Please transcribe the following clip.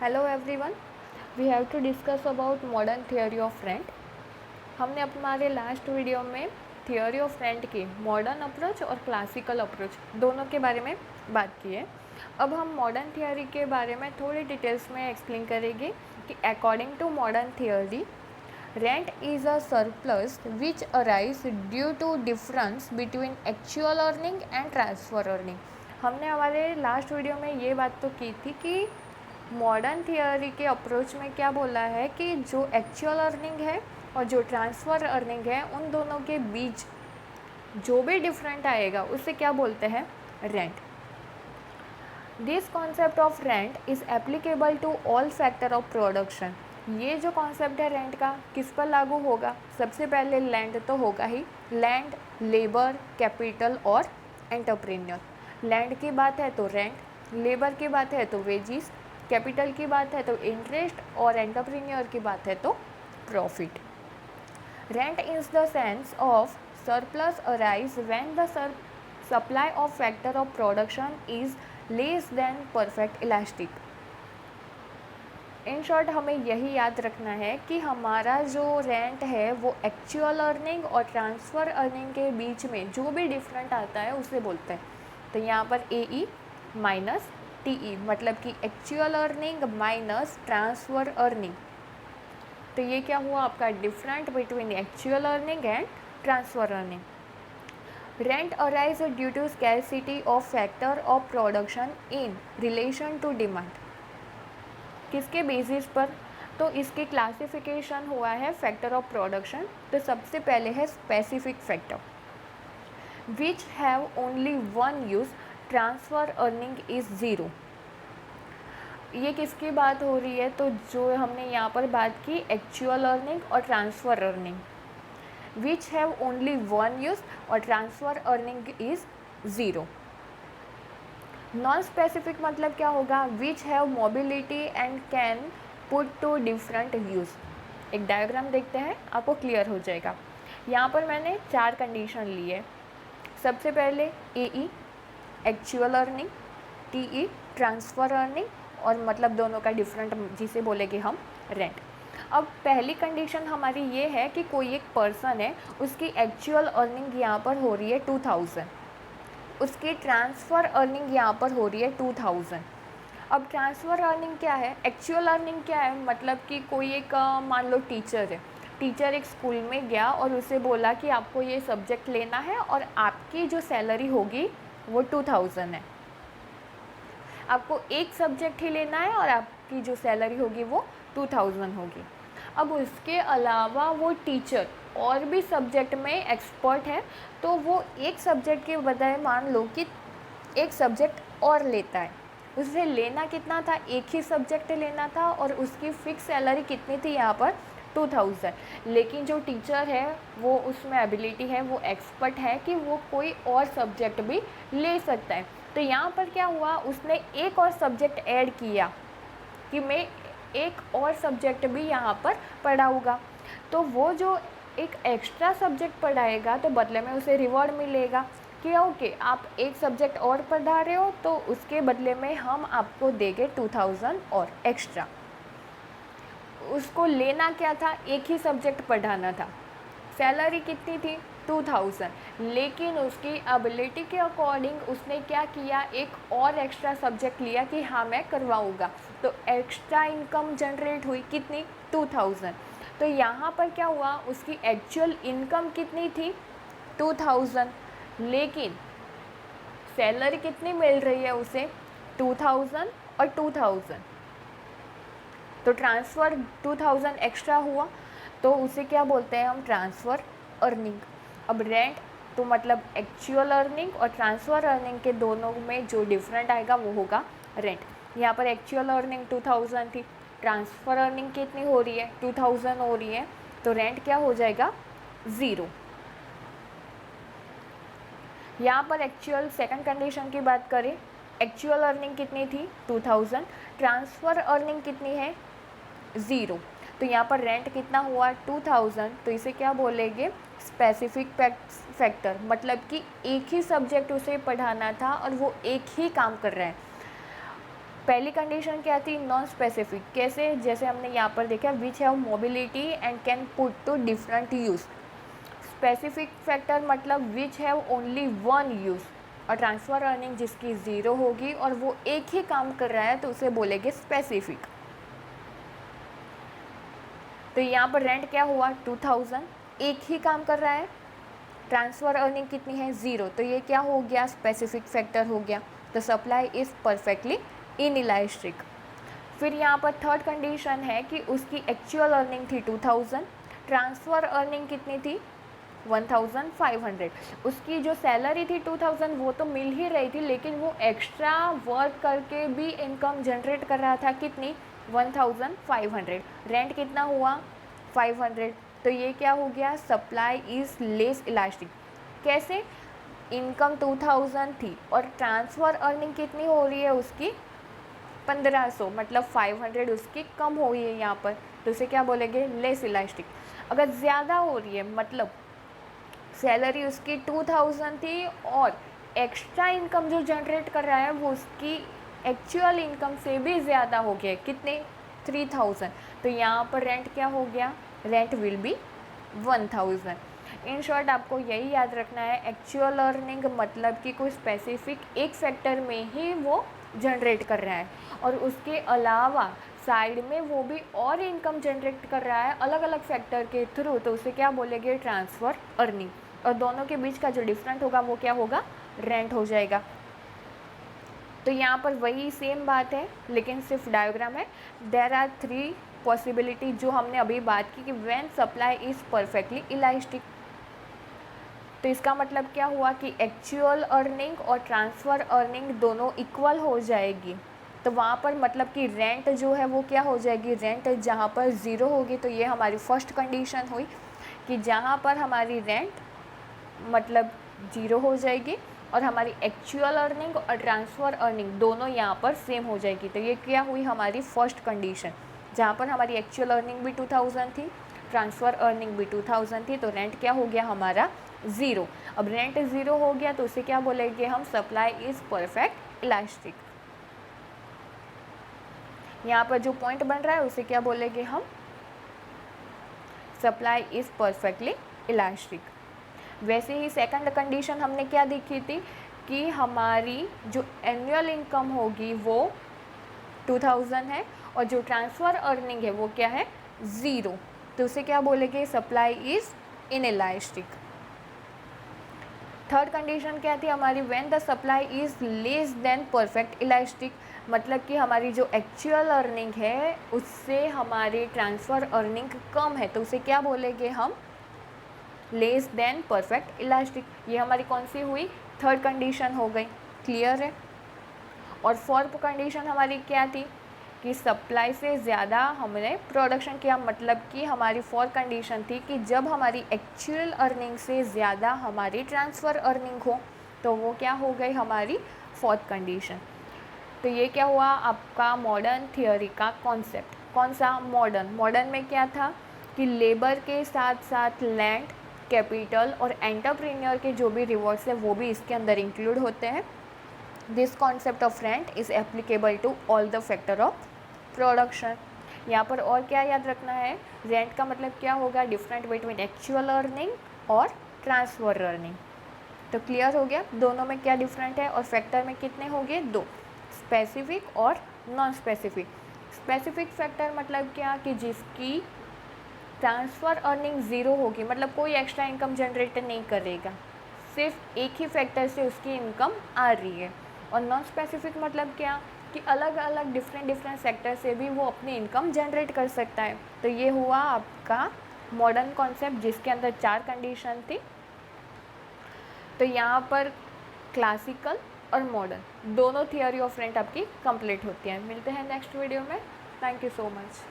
Hello everyone, we have to discuss about modern theory of rent. हमने हमारे last video में theory of rent की modern approach और classical approach दोनों के बारे में बात की है। अब हम मॉडर्न थियोरी के बारे में थोड़ी डिटेल्स में एक्सप्लेन करेंगे कि according to modern theory rent is a surplus which arise due to difference between actual earning and transfer earning. हमने हमारे लास्ट वीडियो में ये बात तो की थी कि मॉडर्न थियोरी के अप्रोच में क्या बोला है कि जो एक्चुअल अर्निंग है और जो ट्रांसफ़र अर्निंग है उन दोनों के बीच जो भी डिफरेंट आएगा उसे क्या बोलते हैं, rent. This concept of rent is applicable to all factor of production. ये जो कॉन्सेप्ट है रेंट का किस पर लागू होगा? सबसे पहले लैंड तो होगा ही, लैंड, लेबर, कैपिटल और एंटरप्रेन्योर। लैंड की बात है तो रेंट, लेबर की बात है तो वेजिस, कैपिटल की बात है तो इंटरेस्ट और एंटरप्रेन्योर की बात है तो profit. Rent is the sense of surplus arise when the supply of factor of production is less than perfect elastic. In short हमें यही याद रखना है कि हमारा जो रेंट है वो एक्चुअल अर्निंग और ट्रांसफ़र अर्निंग के बीच में जो भी डिफरेंट आता है उसे बोलते हैं। तो यहाँ पर ए माइनस टी मतलब कि actual earning minus transfer earning. तो ये क्या हुआ आपका different between actual earning and transfer earning. Rent arise due to scarcity of factor of production in relation to demand. किसके बेसिस पर? तो इसकी क्लासिफिकेशन हुआ है फैक्टर ऑफ प्रोडक्शन। तो सबसे पहले है specific factor which have only one use, transfer earning is zero. ये किसकी बात हो रही है? तो जो हमने यहाँ पर बात की एक्चुअल अर्निंग और transfer earning, which have only one use और transfer earning is zero. Non specific मतलब क्या होगा? Which have mobility and can put to different use. एक डायग्राम देखते हैं, आपको क्लियर हो जाएगा। यहाँ पर मैंने 4 कंडीशन ली है। सबसे पहले A actual earning, T transfer earning और मतलब दोनों का डिफरेंट जिसे बोलेंगे हम रेंट। अब पहली कंडीशन हमारी ये है कि कोई एक पर्सन है, उसकी एक्चुअल अर्निंग यहाँ पर हो रही है 2000, उसकी ट्रांसफ़र अर्निंग यहाँ पर हो रही है 2000। अब ट्रांसफ़र अर्निंग क्या है, एक्चुअल अर्निंग क्या है? मतलब कि कोई एक मान लो टीचर है, टीचर एक स्कूल में गया और उसे बोला कि आपको ये सब्जेक्ट लेना है और आपकी जो सैलरी होगी वो 2000 है। आपको एक सब्जेक्ट ही लेना है और आपकी जो सैलरी होगी वो 2000 होगी। अब उसके अलावा वो टीचर और भी सब्जेक्ट में एक्सपर्ट है, तो वो एक सब्जेक्ट के बजाय मान लो कि एक सब्जेक्ट और लेता है। उसे लेना कितना था? एक ही सब्जेक्ट लेना था और उसकी फ़िक्स सैलरी कितनी थी यहाँ पर? 2000। लेकिन जो टीचर है वो उसमें एबिलिटी है, वो एक्सपर्ट है कि वो कोई और सब्जेक्ट भी ले सकता है। तो यहाँ पर क्या हुआ, उसने एक और सब्जेक्ट ऐड किया कि मैं एक और सब्जेक्ट भी यहाँ पर पढ़ाऊँगा। तो वो जो एक एक्स्ट्रा सब्जेक्ट पढ़ाएगा तो बदले में उसे रिवॉर्ड मिलेगा कि ओके आप एक सब्जेक्ट और पढ़ा रहे हो तो उसके बदले में हम आपको देंगे 2000 और एक्स्ट्रा। उसको लेना क्या था? एक ही सब्जेक्ट पढ़ाना था। सैलरी कितनी थी? 2000। लेकिन उसकी एबिलिटी के अकॉर्डिंग उसने क्या किया, एक और एक्स्ट्रा सब्जेक्ट लिया कि हाँ मैं करवाऊँगा। तो एक्स्ट्रा इनकम जनरेट हुई कितनी? 2000। तो यहाँ पर क्या हुआ, उसकी एक्चुअल इनकम कितनी थी? 2000। लेकिन सैलरी कितनी मिल रही है उसे? 2000 और 2000। तो ट्रांसफ़र 2000 एक्स्ट्रा हुआ तो उसे क्या बोलते हैं हम? Transfer earning. अब रेंट तो मतलब एक्चुअल अर्निंग और ट्रांसफ़र अर्निंग के दोनों में जो डिफरेंट आएगा वो होगा रेंट। यहाँ पर एक्चुअल अर्निंग 2000 थी, ट्रांसफ़र अर्निंग कितनी हो रही है? 2000 हो रही है, तो रेंट क्या हो जाएगा? ज़ीरो। यहाँ पर एक्चुअल सेकंड कंडीशन की बात करें, एक्चुअल अर्निंग कितनी थी? 2000। ट्रांसफ़र अर्निंग कितनी है? ज़ीरो। तो यहाँ पर रेंट कितना हुआ? 2000। तो इसे क्या बोलेंगे? Specific factor. मतलब कि एक ही सब्जेक्ट उसे पढ़ाना था और वो एक ही काम कर रहा है। पहली कंडीशन क्या थी, नॉन स्पेसिफिक। कैसे, जैसे हमने यहाँ पर देखा which have mobility and can put to different use. Specific factor मतलब which have only one use, और ट्रांसफ़र अर्निंग जिसकी ज़ीरो होगी और वो एक ही काम कर रहा है तो उसे बोलेंगे स्पेसिफिक। तो यहाँ पर रेंट क्या हुआ 2000, एक ही काम कर रहा है। ट्रांसफ़र अर्निंग कितनी है 0, तो ये क्या हो गया, स्पेसिफिक फैक्टर हो गया। तो सप्लाई इज़ परफेक्टली इनइलास्टिक। फिर यहाँ पर थर्ड कंडीशन है कि उसकी एक्चुअल अर्निंग थी 2000, ट्रांसफ़र अर्निंग कितनी थी 1500। उसकी जो सैलरी थी 2000 वो तो मिल ही रही थी, लेकिन वो एक्स्ट्रा वर्क करके भी इनकम जनरेट कर रहा था, कितनी 1500। रेंट कितना हुआ 500, तो ये क्या हो गया, सप्लाई इज़ लेस इलास्टिक। कैसे, इनकम 2000 थी और ट्रांसफ़र अर्निंग कितनी हो रही है उसकी 1500, मतलब 500 उसकी कम हो रही है यहाँ पर, तो उसे क्या बोलेंगे, लेस इलास्टिक। अगर ज़्यादा हो रही है, मतलब सैलरी उसकी 2000 थी और एक्स्ट्रा इनकम जो जनरेट कर रहा है वो उसकी एक्चुअल इनकम से भी ज़्यादा हो गया, कितने 3000, तो यहाँ पर रेंट क्या हो गया, rent will be 1000। In short आपको यही याद रखना है, एक्चुअल अर्निंग मतलब कि कोई स्पेसिफिक एक फैक्टर में ही वो जनरेट कर रहा है और उसके अलावा साइड में वो भी और इनकम जनरेट कर रहा है अलग अलग फैक्टर के थ्रू, तो उसे क्या बोलेंगे, ट्रांसफ़र अर्निंग। और दोनों के बीच का जो डिफरेंट होगा वो क्या होगा, रेंट हो जाएगा। तो यहाँ पर वही सेम बात है, लेकिन सिर्फ डायग्राम है। देयर आर 3 पॉसिबिलिटी जो हमने अभी बात की कि when supply is perfectly elastic. तो इसका मतलब क्या हुआ कि एक्चुअल अर्निंग और ट्रांसफ़र अर्निंग दोनों इक्वल हो जाएगी। तो वहाँ पर मतलब कि रेंट जो है वो क्या हो जाएगी, रेंट जहाँ पर ज़ीरो होगी, तो ये हमारी फर्स्ट कंडीशन हुई कि जहाँ पर हमारी रेंट मतलब ज़ीरो हो जाएगी और हमारी एक्चुअल अर्निंग और ट्रांसफ़र अर्निंग दोनों यहाँ पर सेम हो जाएगी। तो ये क्या हुई हमारी फर्स्ट कंडीशन, जहाँ पर हमारी एक्चुअल अर्निंग भी 2000 थी, ट्रांसफ़र अर्निंग भी 2000 थी, तो रेंट क्या हो गया हमारा 0। अब रेंट 0 हो गया तो उसे क्या बोलेंगे हम, सप्लाई इज़ परफेक्ट इलास्टिक। यहाँ पर जो पॉइंट बन रहा है उसे क्या बोलेंगे हम, सप्लाई इज़ परफेक्टली इलास्टिक। वैसे ही सेकंड कंडीशन हमने क्या देखी थी कि हमारी जो एनुअल इनकम होगी वो 2000 है और जो ट्रांसफ़र अर्निंग है वो क्या है 0, तो उसे क्या बोलेंगे, supply is inelastic. Third condition क्या थी हमारी, when the supply is less than perfect elastic, मतलब कि हमारी जो एक्चुअल अर्निंग है उससे हमारी ट्रांसफ़र अर्निंग कम है, तो उसे क्या बोलेंगे हम, लेस देन परफेक्ट इलास्टिक। ये हमारी कौन सी हुई, थर्ड कंडीशन हो गई, क्लियर है। और फोर्थ कंडीशन हमारी क्या थी कि सप्लाई से ज़्यादा हमने प्रोडक्शन किया, मतलब कि हमारी फोर्थ कंडीशन थी कि जब हमारी एक्चुअल अर्निंग से ज़्यादा हमारी ट्रांसफ़र अर्निंग हो, तो वो क्या हो गई हमारी फोर्थ कंडीशन। तो ये क्या हुआ आपका मॉडर्न थियोरी का कॉन्सेप्ट। कौन सा, मॉडर्न। मॉडर्न में क्या था कि लेबर के साथ साथ लैंड, कैपिटल और एंटरप्रेन्योर के जो भी रिवॉर्ड्स है वो भी इसके अंदर इंक्लूड होते हैं। This concept of rent is applicable to all the factor of production. यहाँ पर और क्या याद रखना है, रेंट का मतलब क्या होगा, डिफरेंट बिटवीन एक्चुअल अर्निंग और ट्रांसफ़र अर्निंग। तो क्लियर हो गया दोनों में क्या डिफरेंट है, और फैक्टर में कितने हो गए, 2, स्पेसिफिक और नॉन स्पेसिफिक। स्पेसिफिक फैक्टर मतलब क्या कि जिसकी ट्रांसफ़र अर्निंग 0 होगी, मतलब कोई एक्स्ट्रा इनकम जनरेट नहीं करेगा, सिर्फ एक ही फैक्टर से उसकी इनकम आ रही है। और नॉन स्पेसिफिक मतलब क्या कि अलग अलग डिफरेंट सेक्टर से भी वो अपनी इनकम जनरेट कर सकता है। तो ये हुआ आपका मॉडर्न कॉन्सेप्ट जिसके अंदर 4 कंडीशन थी। तो यहाँ पर क्लासिकल और मॉडर्न दोनों थियोरी ऑफ रेंट आपकी कंप्लीट होती है। मिलते हैं नेक्स्ट वीडियो में। Thank you so much.